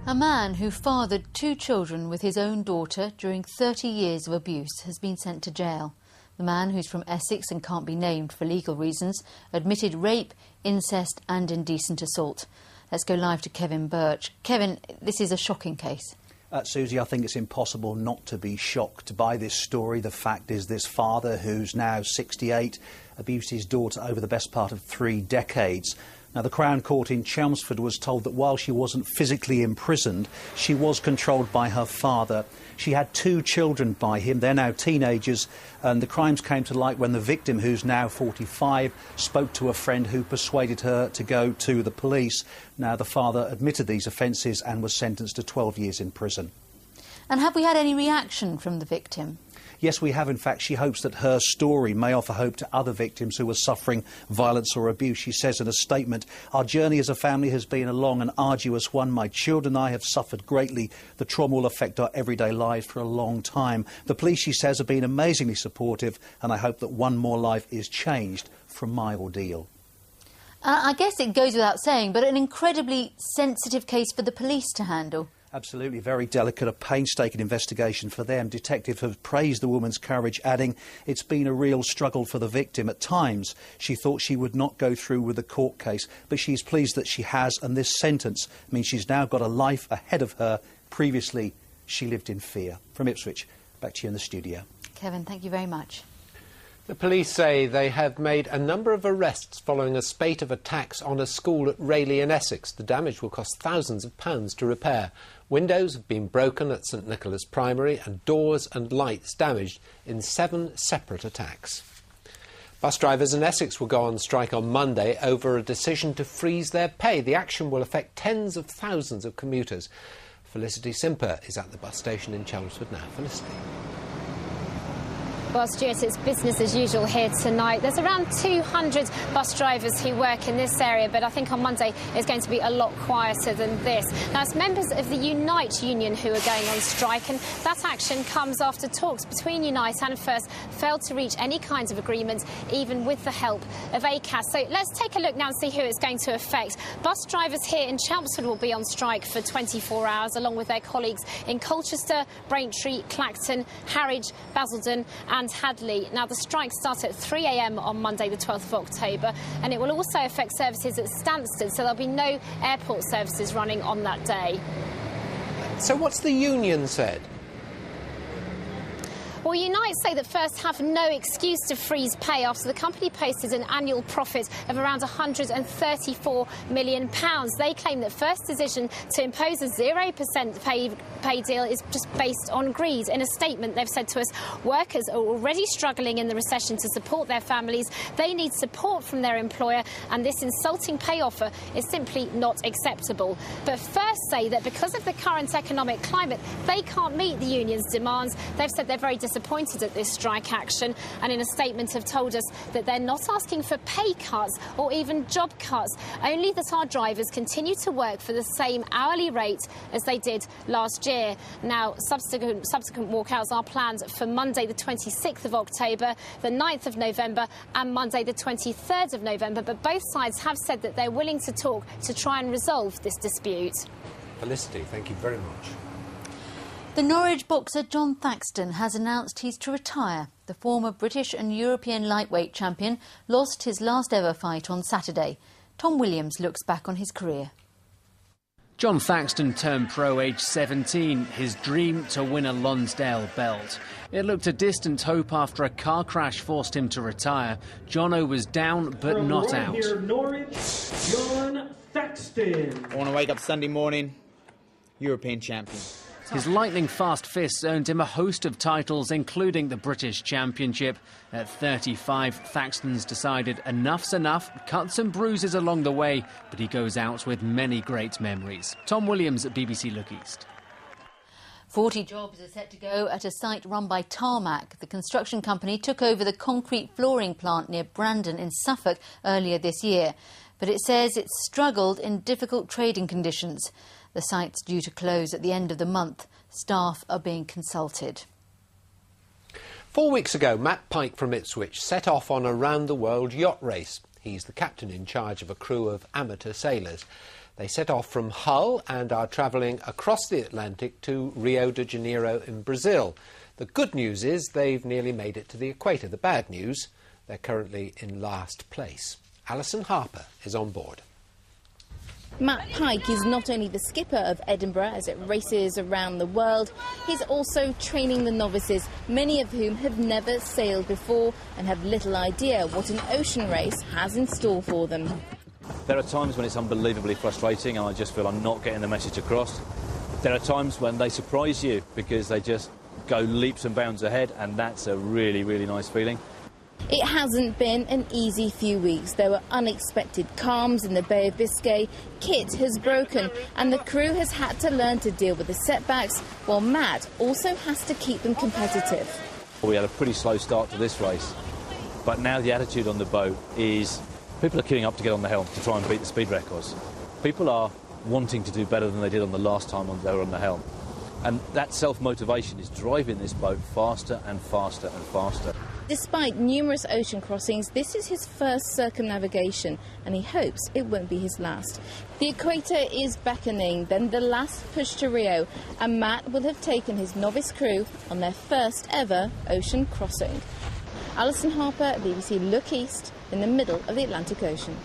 A man who fathered 2 children with his own daughter during 30 years of abuse has been sent to jail. The man, who's from Essex and can't be named for legal reasons, admitted rape, incest and indecent assault. Let's go live to Kevin Birch. Kevin, this is a shocking case. Susie, I think it's impossible not to be shocked by this story. The fact is, this father, who's now 68, abused his daughter over the best part of 3 decades. Now, the Crown Court in Chelmsford was told that while she wasn't physically imprisoned, she was controlled by her father. She had 2 children by him. They're now teenagers, and the crimes came to light when the victim, who's now 45, spoke to a friend who persuaded her to go to the police. Now, the father admitted these offences and was sentenced to 12 years in prison. And have we had any reaction from the victim? Yes, we have. In fact, she hopes that her story may offer hope to other victims who are suffering violence or abuse. She says in a statement, "Our journey as a family has been a long and arduous one. My children and I have suffered greatly. The trauma will affect our everyday lives for a long time. The police," she says, "have been amazingly supportive, and I hope that one more life is changed from my ordeal." I guess it goes without saying, but an incredibly sensitive case for the police to handle. Absolutely, very delicate, a painstaking investigation for them. Detectives have praised the woman's courage, adding it's been a real struggle for the victim. At times, she thought she would not go through with the court case, but she's pleased that she has, and this sentence means she's now got a life ahead of her. Previously, she lived in fear. From Ipswich, back to you in the studio. Kevin, thank you very much. The police say they have made a number of arrests following a spate of attacks on a school at Rayleigh in Essex. The damage will cost thousands of pounds to repair. Windows have been broken at St Nicholas Primary and doors and lights damaged in 7 separate attacks. Bus drivers in Essex will go on strike on Monday over a decision to freeze their pay. The action will affect tens of thousands of commuters. Felicity Simper is at the bus station in Chelmsford now. Felicity. Well, Stuart, it's business as usual here tonight. There's around 200 bus drivers who work in this area, but I think on Monday it's going to be a lot quieter than this. Now, it's members of the Unite union who are going on strike, and that action comes after talks between Unite and First failed to reach any kinds of agreement, even with the help of ACAS. So let's take a look now and see who it's going to affect. Bus drivers here in Chelmsford will be on strike for 24 hours, along with their colleagues in Colchester, Braintree, Clacton, Harwich, Basildon and Hadley. Now, the strike starts at 3 a.m. on Monday the 12th of October, and it will also affect services at Stansted, so there'll be no airport services running on that day. So what's the union said? Well, Unite say that First have no excuse to freeze pay after the company posted an annual profit of around £134 million. They claim that First's decision to impose a 0% pay deal is just based on greed. In a statement, they've said to us, workers are already struggling in the recession to support their families. They need support from their employer, and this insulting pay offer is simply not acceptable. But First say that because of the current economic climate, they can't meet the union's demands. They've said they're very disappointed at this strike action, and in a statement have told us that they're not asking for pay cuts or even job cuts, only that our drivers continue to work for the same hourly rate as they did last year. Now, subsequent walkouts are planned for Monday the 26th of October, the 9th of November and Monday the 23rd of November, but both sides have said that they're willing to talk to try and resolve this dispute. Felicity, thank you very much. The Norwich boxer John Thaxton has announced he's to retire. The former British and European lightweight champion lost his last ever fight on Saturday. Tom Williams looks back on his career. John Thaxton turned pro aged 17, his dream to win a Lonsdale belt. It looked a distant hope after a car crash forced him to retire. Jono was down but not out. Here, Norwich, John Thaxton. I want to wake up Sunday morning, European champion. His lightning-fast fists earned him a host of titles, including the British Championship. At 35, Thaxton's decided enough's enough, cuts and bruises along the way, but he goes out with many great memories. Tom Williams at BBC Look East. 40 jobs are set to go at a site run by Tarmac. The construction company took over the concrete flooring plant near Brandon in Suffolk earlier this year, but it says it's struggled in difficult trading conditions. The site's due to close at the end of the month. Staff are being consulted. 4 weeks ago, Matt Pike from Ipswich set off on a round-the-world yacht race. He's the captain in charge of a crew of amateur sailors. They set off from Hull and are travelling across the Atlantic to Rio de Janeiro in Brazil. The good news is they've nearly made it to the equator. The bad news, they're currently in last place. Alison Harper is on board. Matt Pike is not only the skipper of Edinburgh as it races around the world, he's also training the novices, many of whom have never sailed before and have little idea what an ocean race has in store for them. There are times when it's unbelievably frustrating and I just feel I'm not getting the message across. There are times when they surprise you because they just go leaps and bounds ahead, and that's a really, really nice feeling. It hasn't been an easy few weeks. There were unexpected calms in the Bay of Biscay, kit has broken and the crew has had to learn to deal with the setbacks, while Matt also has to keep them competitive. We had a pretty slow start to this race, but now the attitude on the boat is people are queuing up to get on the helm to try and beat the speed records. People are wanting to do better than they did on the last time they were on the helm. And that self-motivation is driving this boat faster and faster and faster. Despite numerous ocean crossings, this is his first circumnavigation and he hopes it won't be his last. The equator is beckoning, then the last push to Rio, and Matt will have taken his novice crew on their first ever ocean crossing. Alison Harper, BBC Look East, in the middle of the Atlantic Ocean.